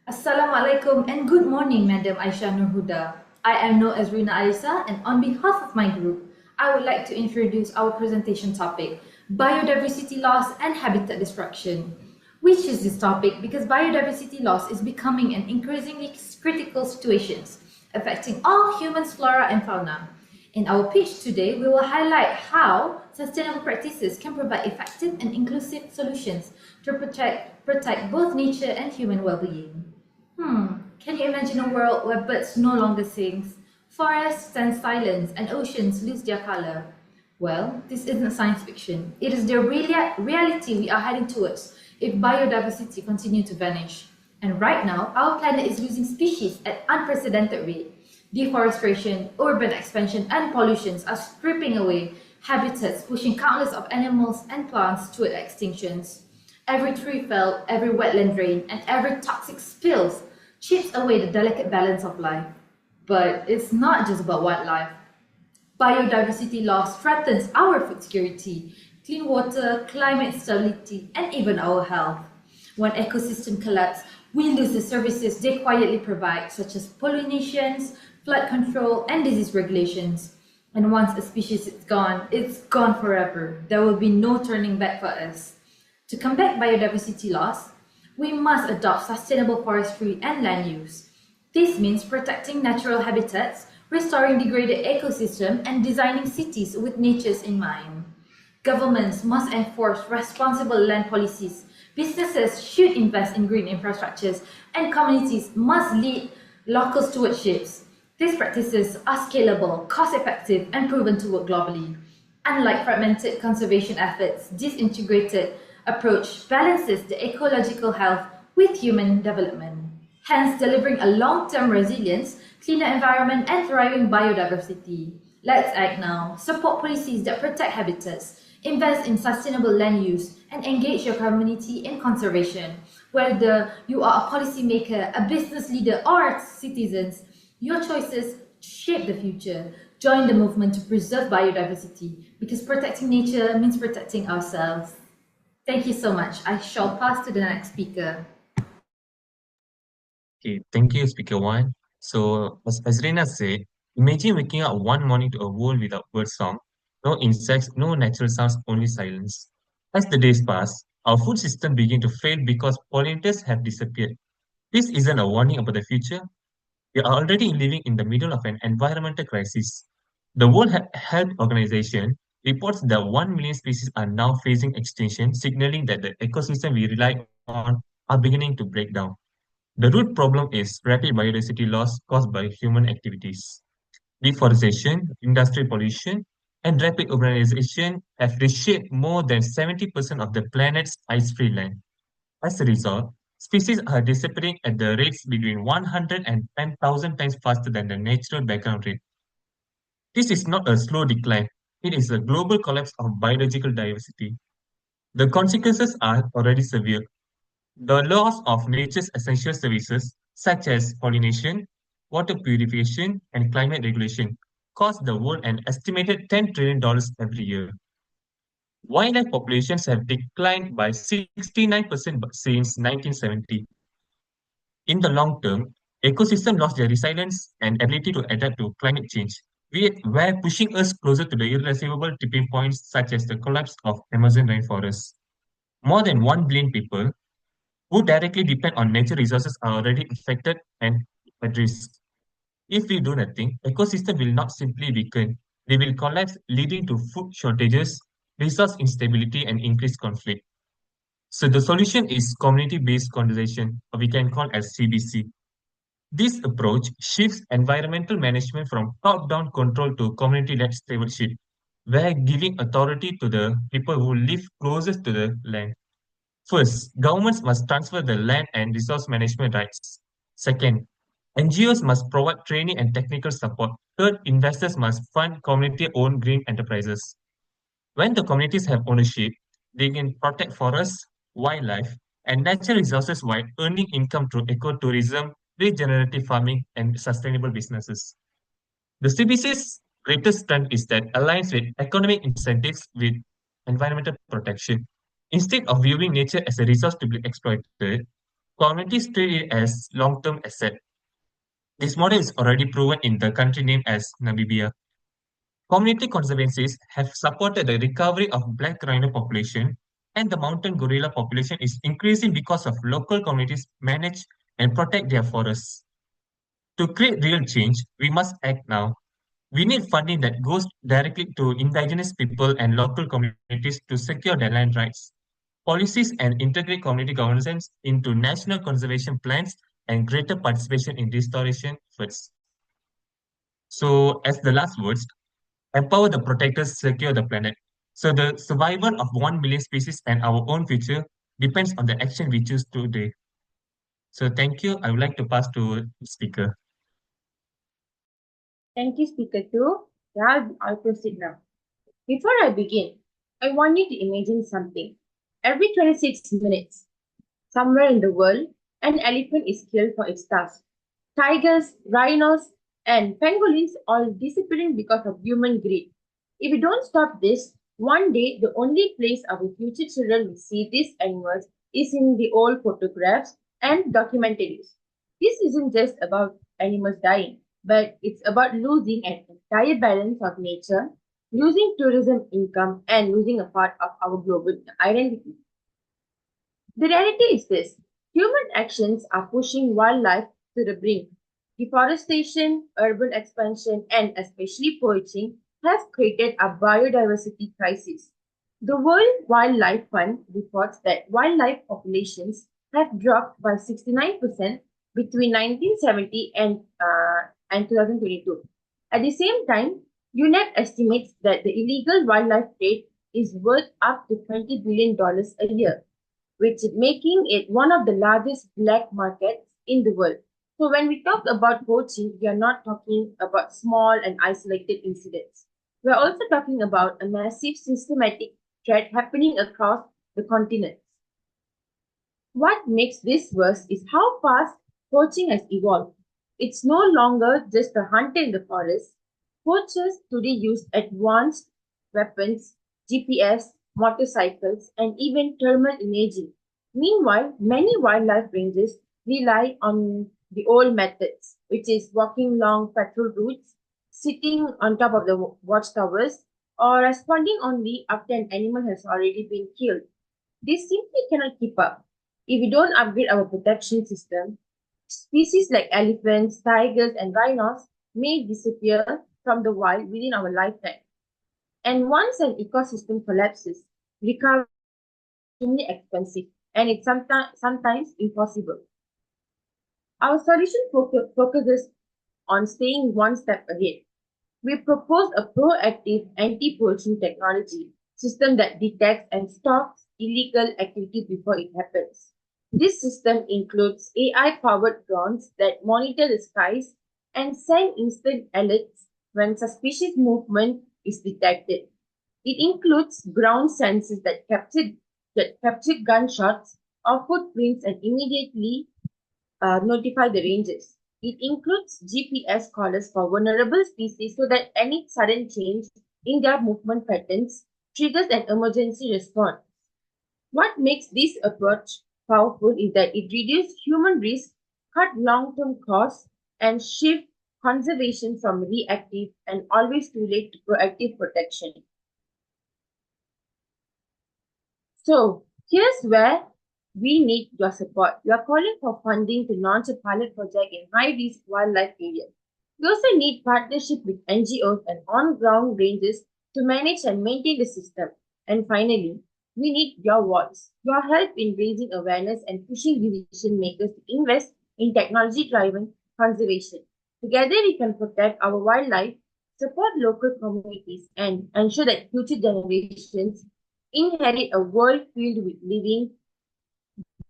Assalamualaikum and good morning, Madam Aisha Nurhuda. I am NOREZRINA ALISA, and on behalf of my group, I would like to introduce our presentation topic, biodiversity loss and habitat destruction. We choose this topic because biodiversity loss is becoming an increasingly critical situation affecting all humans, flora and fauna. In our pitch today, we will highlight how sustainable practices can provide effective and inclusive solutions to protect both nature and human well-being. Can you imagine a world where birds no longer sing, forests stand silent, and oceans lose their color? Well, this isn't science fiction. It is the reality we are heading towards if biodiversity continues to vanish. And right now, our planet is losing species at unprecedented rate. Deforestation, urban expansion, and pollutions are stripping away habitats, pushing countless of animals and plants toward extinctions. Every tree fell, every wetland drain, and every toxic spill chips away the delicate balance of life. But it's not just about wildlife. Biodiversity loss threatens our food security, clean water, climate stability, and even our health. When ecosystems collapse, we lose the services they quietly provide, such as pollinations, flood control, and disease regulations. And once a species is gone, it's gone forever. There will be no turning back for us. To combat biodiversity loss, we must adopt sustainable forestry and land use. This means protecting natural habitats, restoring degraded ecosystems, and designing cities with nature in mind. Governments must enforce responsible land policies. Businesses should invest in green infrastructures, and communities must lead local stewardships. These practices are scalable, cost-effective, and proven to work globally. Unlike fragmented conservation efforts, this integrated approach balances the ecological health with human development, hence delivering a long-term resilience, cleaner environment, and thriving biodiversity. Let's act now. Support policies that protect habitats, invest in sustainable land use, and engage your community in conservation. Whether you are a policymaker, a business leader, or citizens, your choices shape the future. Join the movement to preserve biodiversity because protecting nature means protecting ourselves. Thank you so much. I shall pass to the next speaker. Okay, thank you, Speaker One. So, as Rina said, imagine waking up one morning to a world without bird song, no insects, no natural sounds, only silence. As the days pass, our food system begin to fail because pollinators have disappeared. This isn't a warning about the future. We are already living in the middle of an environmental crisis. The World Health Organization reports that 1 million species are now facing extinction, signaling that the ecosystem we rely on are beginning to break down. The root problem is rapid biodiversity loss caused by human activities. Deforestation, industrial pollution, and rapid urbanization have reshaped more than 70% of the planet's ice-free land. As a result, species are disappearing at the rates between 100 and 10,000 times faster than the natural background rate. This is not a slow decline, it is a global collapse of biological diversity. The consequences are already severe. The loss of nature's essential services, such as pollination, water purification, and climate regulation, cost the world an estimated $10 trillion every year. Wildlife populations have declined by 69% since 1970. In the long term, ecosystems lost their resilience and ability to adapt to climate change, were pushing us closer to the irreversible tipping points such as the collapse of Amazon rainforests. More than 1 billion people who directly depend on nature resources are already affected and at risk. If we do nothing, ecosystem will not simply weaken, they will collapse, leading to food shortages, resource instability, and increased conflict. So the solution is community-based conservation, or we can call as CBC. This approach shifts environmental management from top-down control to community-led stewardship, where giving authority to the people who live closest to the land. First, governments must transfer the land and resource management rights. Second, NGOs must provide training and technical support. Third, investors must fund community-owned green enterprises. When the communities have ownership, they can protect forests, wildlife, and natural resources while earning income through ecotourism, regenerative farming, and sustainable businesses. The CBC's greatest strength is that aligns with economic incentives with environmental protection. Instead of viewing nature as a resource to be exploited, Communities treat it as long-term asset. This model is already proven in the country named as Namibia. Community conservancies have supported the recovery of black rhino population, and the mountain gorilla population is increasing because of local communities manage and protect their forests. To create real change, we must act now. We need funding that goes directly to indigenous people and local communities to secure their land rights. Policies and integrate community governance into national conservation plans and greater participation in restoration efforts. So, as the last words, empower the protectors, secure the planet. So, the survival of 1 million species and our own future depends on the action we choose today. So, thank you. I would like to pass to the speaker. Thank you, Speaker 2. Yeah, I'll proceed now. Before I begin, I want you to imagine something. Every 26 minutes, somewhere in the world, an elephant is killed for its task. Tigers, rhinos, and pangolins all disappearing because of human greed. If we don't stop this, one day the only place our future children will see these animals is in the old photographs and documentaries. This isn't just about animals dying, but it's about losing an entire balance of nature, losing tourism income, and losing a part of our global identity. The reality is this: human actions are pushing wildlife to the brink. Deforestation, urban expansion, and especially poaching have created a biodiversity crisis. The World Wildlife Fund reports that wildlife populations have dropped by 69% between 1970 and 2022. At the same time, UNEP estimates that the illegal wildlife trade is worth up to $20 billion a year, which is making it one of the largest black markets in the world. So when we talk about poaching, we are not talking about small and isolated incidents. We are also talking about a massive systematic threat happening across the continent. What makes this worse is how fast poaching has evolved. It's no longer just a hunt in the forest. Poachers today use advanced weapons, GPS, motorcycles, and even thermal imaging. Meanwhile, many wildlife ranges rely on the old methods, which is walking along patrol routes, sitting on top of the watchtowers, or responding only after an animal has already been killed. This simply cannot keep up. If we don't upgrade our protection system, species like elephants, tigers, and rhinos may disappear from the wild within our lifetime. And once an ecosystem collapses, recovery is extremely expensive and it's sometimes impossible. Our solution focuses on staying one step ahead. We propose a proactive anti-poaching technology system that detects and stops illegal activity before it happens. This system includes AI-powered drones that monitor the skies and send instant alerts when suspicious movement is detected. It includes ground sensors that capture gunshots or footprints and immediately notify the rangers. It includes GPS collars for vulnerable species so that any sudden change in their movement patterns triggers an emergency response. What makes this approach powerful is that it reduces human risk, cut long-term costs, and shift conservation from reactive and always too late to proactive protection. So here's where we need your support. We are calling for funding to launch a pilot project in high-risk wildlife areas. We also need partnership with NGOs and on-ground rangers to manage and maintain the system. And finally, we need your voice, your help in raising awareness and pushing decision makers to invest in technology-driven conservation. Together, we can protect our wildlife, support local communities, and ensure that future generations inherit a world filled with living,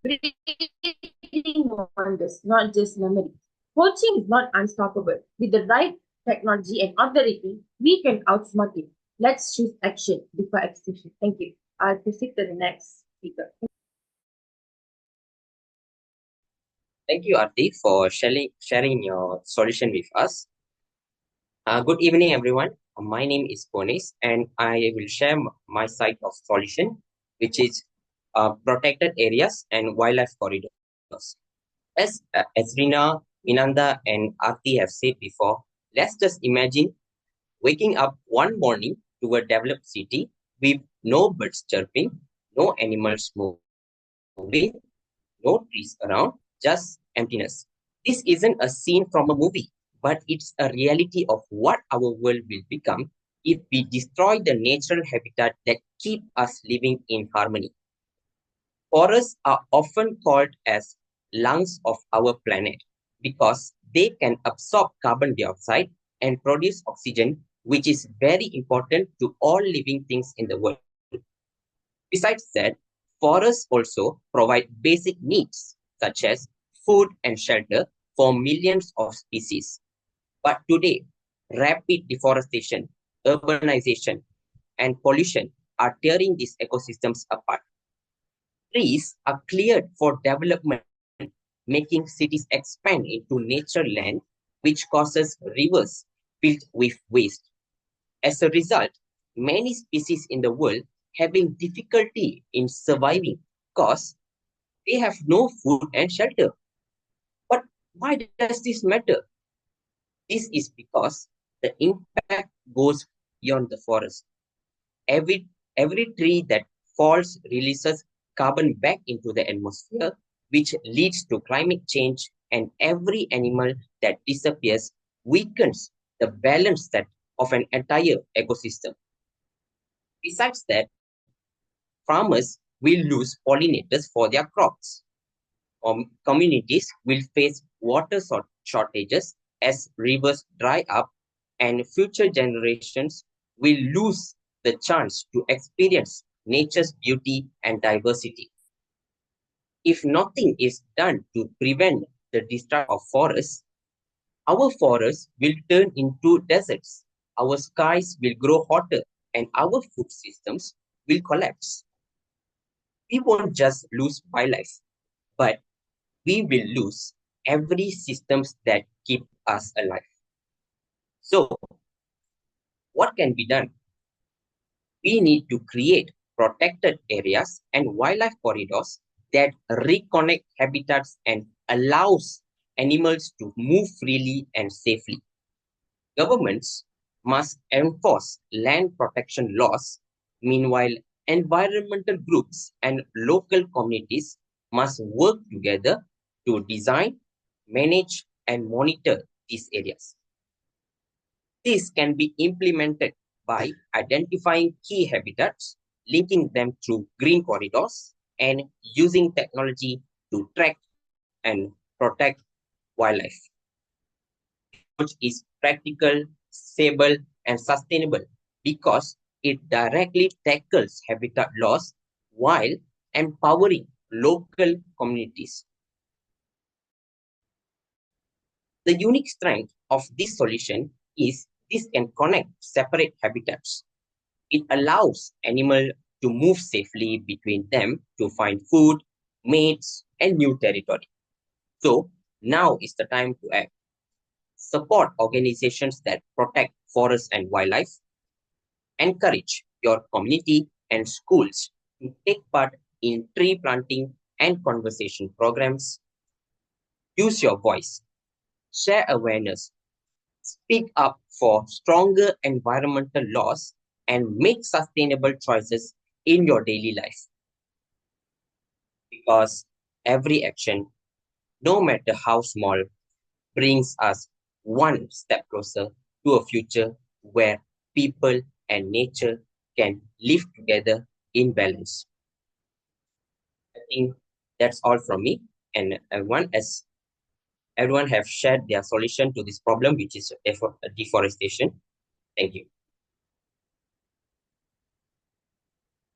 breathing wonders, not just memories. Poaching is not unstoppable. With the right technology and authority, we can outsmart it. Let's choose action before extinction. Thank you. I'll proceed to the next speaker. Thank you, Arti, for sharing your solution with us. Good evening, everyone. My name is Ponis, and I will share my side of solution, which is protected areas and wildlife corridor. As Ezrina, Vinantha, and Arti have said before, let's just imagine waking up one morning to a developed city with no birds chirping, no animals moving, no trees around, just emptiness. This isn't a scene from a movie, but it's a reality of what our world will become if we destroy the natural habitat that keep us living in harmony. Forests are often called as lungs of our planet because they can absorb carbon dioxide and produce oxygen, which is very important to all living things in the world. Besides that, forests also provide basic needs such as food and shelter for millions of species. But today, rapid deforestation, urbanization, and pollution are tearing these ecosystems apart. Trees are cleared for development, making cities expand into natural land, which causes rivers filled with waste. As a result, many species in the world having difficulty in surviving because they have no food and shelter. But why does this matter? This is because the impact goes beyond the forest. Every, every tree that falls releases carbon back into the atmosphere, which leads to climate change, and every animal that disappears weakens the balance that of an entire ecosystem. Besides that, farmers will lose pollinators for their crops. Communities will face water shortages as rivers dry up, and future generations will lose the chance to experience nature's beauty and diversity. If nothing is done to prevent the destruction of forests, our forests will turn into deserts, our skies will grow hotter, and our food systems will collapse. We won't just lose wildlife, but we will lose every systems that keep us alive. So, what can be done? We need to create protected areas and wildlife corridors that reconnect habitats and allows animals to move freely and safely. Governments must enforce land protection laws. Meanwhile, environmental groups and local communities must work together to design, manage, and monitor these areas. This can be implemented by identifying key habitats, linking them through green corridors, and using technology to track and protect wildlife. Approach is practical, stable, and sustainable because it directly tackles habitat loss while empowering local communities. The unique strength of this solution is this can connect separate habitats. It allows animals to move safely between them to find food, mates, and new territory. So now is the time to act. Support organizations that protect forests and wildlife. Encourage your community and schools to take part in tree planting and conversation programs. Use your voice. Share awareness. Speak up for stronger environmental laws and make sustainable choices in your daily life. Because every action, no matter how small, brings us one step closer to a future where people and nature can live together in balance. I think that's all from me. And everyone have shared their solution to this problem, which is deforestation. Thank you.